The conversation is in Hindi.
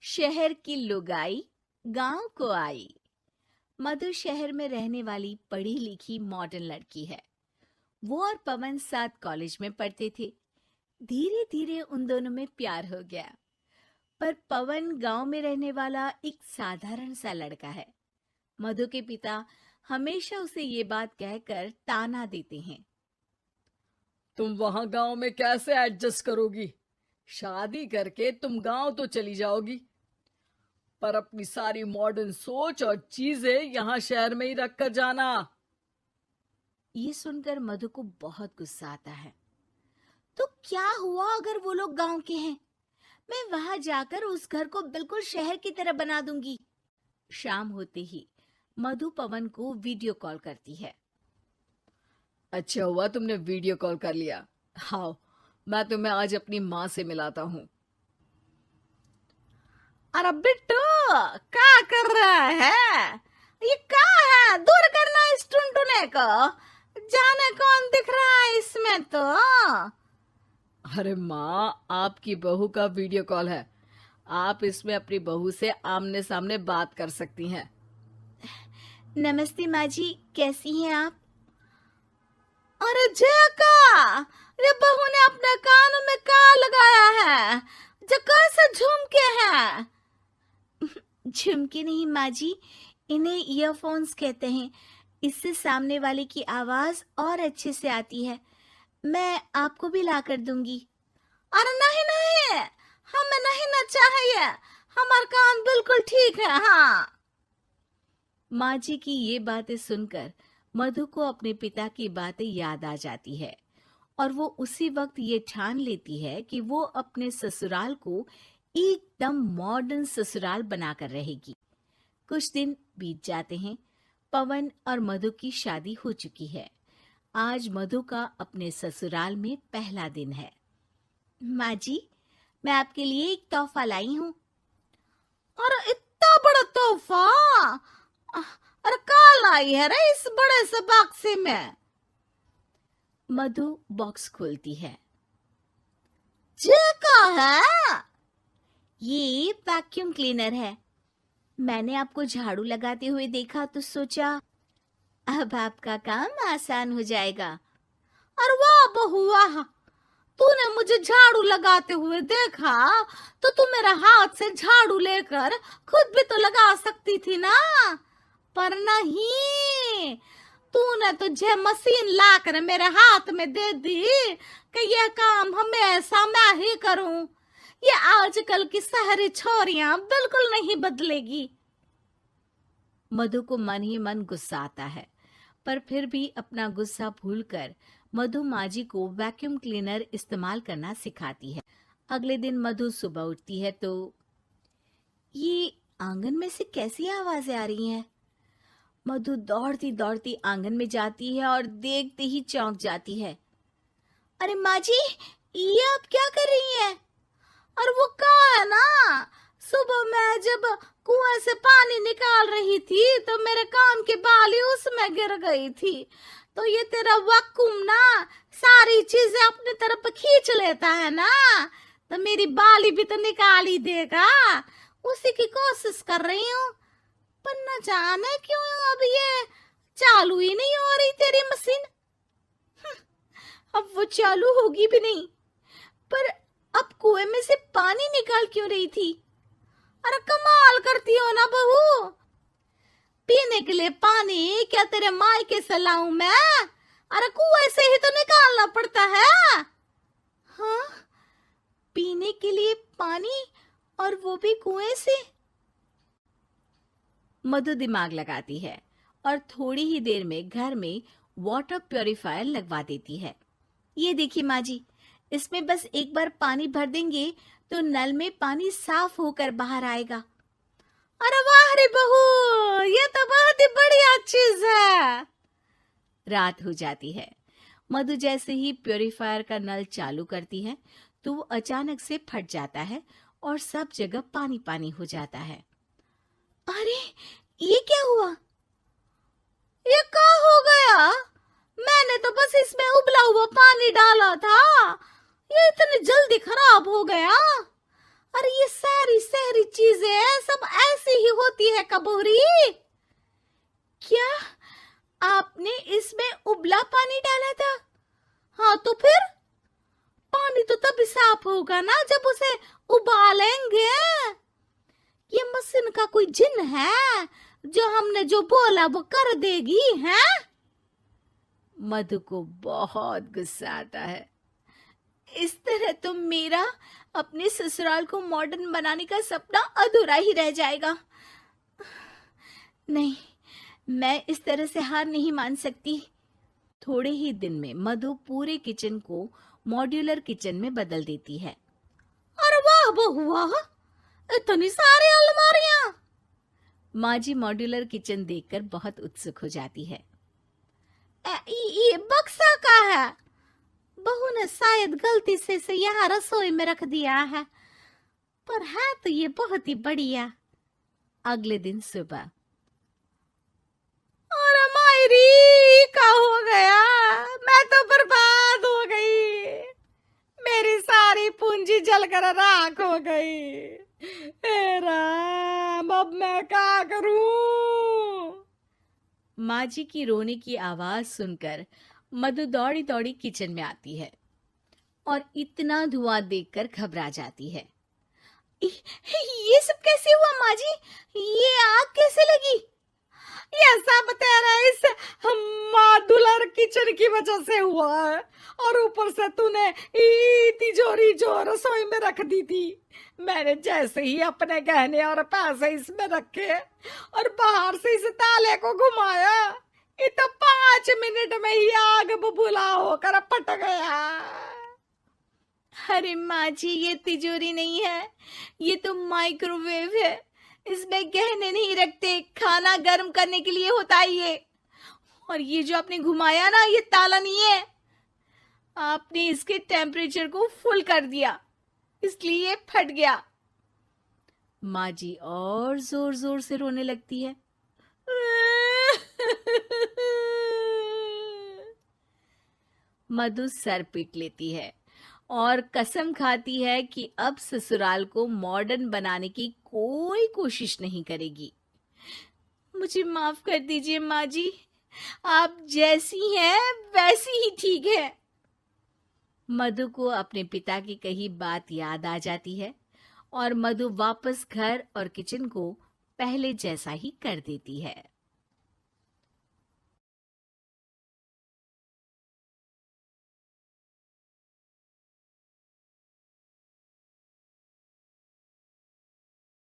शहर की लुगाई गांव को आई। मधु शहर में रहने वाली पढ़ी लिखी मॉडर्न लड़की है। वो और पवन साथ कॉलेज में पढ़ते थे। धीरे धीरे उन दोनों में प्यार हो गया। पर पवन गांव में रहने वाला एक साधारण सा लड़का है। मधु के पिता हमेशा उसे ये बात कहकर ताना देते हैं। तुम वहां गांव में कैसे एडजस्ट करोगी? शादी करके तुम गांव तो चली जाओगी, पर अपनी सारी मॉडर्न सोच और चीजें यहाँ शहर में ही रख कर जाना। ये सुनकर मधु को बहुत गुस्सा आता है। तो क्या हुआ अगर वो लोग गांव के हैं? मैं वहां जाकर उस घर को बिल्कुल शहर की तरह बना दूंगी। शाम होते ही मधु पवन को वीडियो कॉल करती है। अच्छा हुआ तुमने वीडियो कॉल कर लिया। हाँ, मैं तुम्हें आज अपनी माँ से मिलाता हूँ। अरे बिट्टू, क्या कर रहा है? ये क्या है? दूर करना इस टुनटुने को। जाने कौन दिख रहा है इसमें तो। अरे माँ, आपकी बहू का वीडियो कॉल है। आप इसमें अपनी बहू से आमने सामने बात कर सकती हैं। नमस्ते माँ जी, कैसी हैं आप? अरे जका, ये बहू ने अपने कानों में क्या लगाया है? जो कैसे झुमके हैं? झुमके नहीं माँ जी, इन्हें ईयरफोन्स कहते हैं। इससे सामने वाले की आवाज और अच्छे से आती है। मैं आपको भी ला कर दूंगी। अरे नहीं नहीं, हमें नहीं ना चाहिए। हमारे कान बिल्कुल ठीक है। हाँ। माँ जी की ये बातें सुनकर मधु को अपने पिता की बातें याद आ जाती है और वो उसी वक्त ये ठान लेती है कि वो अपने ससुराल को एकदम मॉडर्न ससुराल बनाकर रहेगी। कुछ दिन बीत जाते हैं। पवन और मधु की शादी हो चुकी है। आज मधु का अपने ससुराल में पहला दिन है। माँ जी, मैं आपके लिए एक तोहफा लाई हूँ। अरे इतना बड़ा तोहफा! अरे क्या लाई है रे इस बड़े से बक्से में? मधु बॉक्स खोलती है। ये क्या है? ये वैक्यूम क्लीनर है। मैंने आपको झाड़ू लगाते हुए देखा तो सोचा अब आपका काम आसान हो जाएगा। अरे वाह बहू वाह, तूने मुझे झाड़ू लगाते हुए देखा तो तू मेरा हाथ से झाड़ू लेकर खुद भी तो लगा सकती थी ना। पर नहीं, तूने तुझे मशीन लाकर मेरे हाथ में दे दी कि यह काम हमेशा मैं ही करूं। ये आजकल की शहरी छोरियां बिल्कुल नहीं बदलेगी। मधु को मन ही मन गुस्सा आता है, पर फिर भी अपना गुस्सा भूलकर मधु माँ जी को वैक्यूम क्लीनर इस्तेमाल करना सिखाती है। अगले दिन मधु सुबह उठती है तो ये आंगन में से कैसी आवाजें आ रही हैं? मधु दौड़ती दौड़ती आंगन में जाती है और देखते ही चौंक जाती है। अरे माँ जी, ये आप क्या कर रही हैं? और वो कहा है ना, सुबह मैं जब कुएं से पानी निकाल रही थी तो मेरे कान की बाली उसमें गिर गई थी। तो ये तेरा वैक्यूम ना सारी चीजें अपनी तरफ खींच लेता है ना, तो मेरी बाली भी तो निकाल ही देगा। उसी की कोशिश कर रही हूँ, पर न जाने क्यों अब ये चालू ही नहीं हो रही तेरी मशीन। अब वो चालू होगी भी नहीं। पर अब कुएं में से पानी निकाल क्यों रही थी? अरे कमाल करती हो ना बहू। पीने के लिए पानी क्या तेरे मायके से लाऊं मैं? अरे कुएं से ही तो निकालना पड़ता है। हाँ, पीने के लिए पानी, और वो भी कुएं से। मधु दिमाग लगाती है और थोड़ी ही देर में घर में वाटर प्यूरिफायर लगवा देती है। ये देखिए माँ जी, इसमें बस एक बार पानी भर देंगे तो नल में पानी साफ होकर बाहर आएगा। अरे वाह रे बहू, ये तो बहुत ही बढ़िया चीज है। रात हो जाती है। मधु जैसे ही प्यूरिफायर का नल चालू करती है तो वो अचानक से फट जाता है और सब जगह पानी पानी हो जाता है। अरे ये क्या हुआ? ये क्या हो गया? मैंने तो बस इसमें उबला हुआ पानी डाला था, ये इतनी जल्दी खराब हो गया। अरे ये सारी शहरी चीजें सब ऐसी ही होती है कबूरी। क्या आपने इसमें उबला पानी डाला था? हाँ तो फिर पानी तो तभी साफ होगा ना जब उसे उबालेंगे। ये मशीन का कोई जिन है जो हमने जो बोला वो कर देगी है? मधु को बहुत गुस्सा आता है। इस तरह तो मेरा अपने ससुराल को मॉडर्न बनाने का सपना अधूरा ही रह जाएगा। नहीं, मैं इस तरह से हार नहीं मान सकती। थोड़े ही दिन में मधु पूरे किचन को मॉड्यूलर किचन में बदल देती है। अरे वाह बहुआ, इतनी सारी अलमारियां। माँ जी मॉड्यूलर किचन देखकर बहुत उत्सुक हो जाती है। ये बक्सा का है। बहू ने शायद गलती से इसे यहाँ रसोई में रख दिया है, पर है तो ये बहुत ही बढ़िया। अगले दिन सुबह। और मायरी का हो गया, मैं तो बर्बाद हो गई। मेरी सारी पूंजी जलकर राख हो गई। हे राम, अब मैं क्या करूं? माँ जी की रोने की आवाज सुनकर मधु दौड़ी दौड़ी किचन में आती है और इतना धुआं देखकर घबरा जाती है। ये सब कैसे हुआ माँ जी? ये आग कैसे लगी? ये सब तेरा इस मॉड्यूलर किचन की वजह से हुआ है, और ऊपर से तूने तिजोरी जो रसोई में रख दी थी, मैंने जैसे ही अपने गहने और पैसे इसमें रखे और बाहर से इस ताले को घुमाया, ये तो 5 मिनट में ही आग बबूला होकर फट गया। अरे माँ जी, ये तिजोरी नहीं है, ये तो माइक्रोवेव है। इसमें गहने नहीं रखते, खाना गर्म करने के लिए होता है ये। और ये जो आपने घुमाया ना, ये ताला नहीं है, आपने इसके टेम्परेचर को फुल कर दिया, इसलिए ये फट गया। माँ जी और जोर जोर से रोने लगती है। मधु सर पीट लेती है और कसम खाती है कि अब ससुराल को मॉडर्न बनाने की कोई कोशिश नहीं करेगी। मुझे माफ कर दीजिए माँ जी, आप जैसी हैं वैसी ही ठीक है। मधु को अपने पिता की कही बात याद आ जाती है और मधु वापस घर और किचन को पहले जैसा ही कर देती है।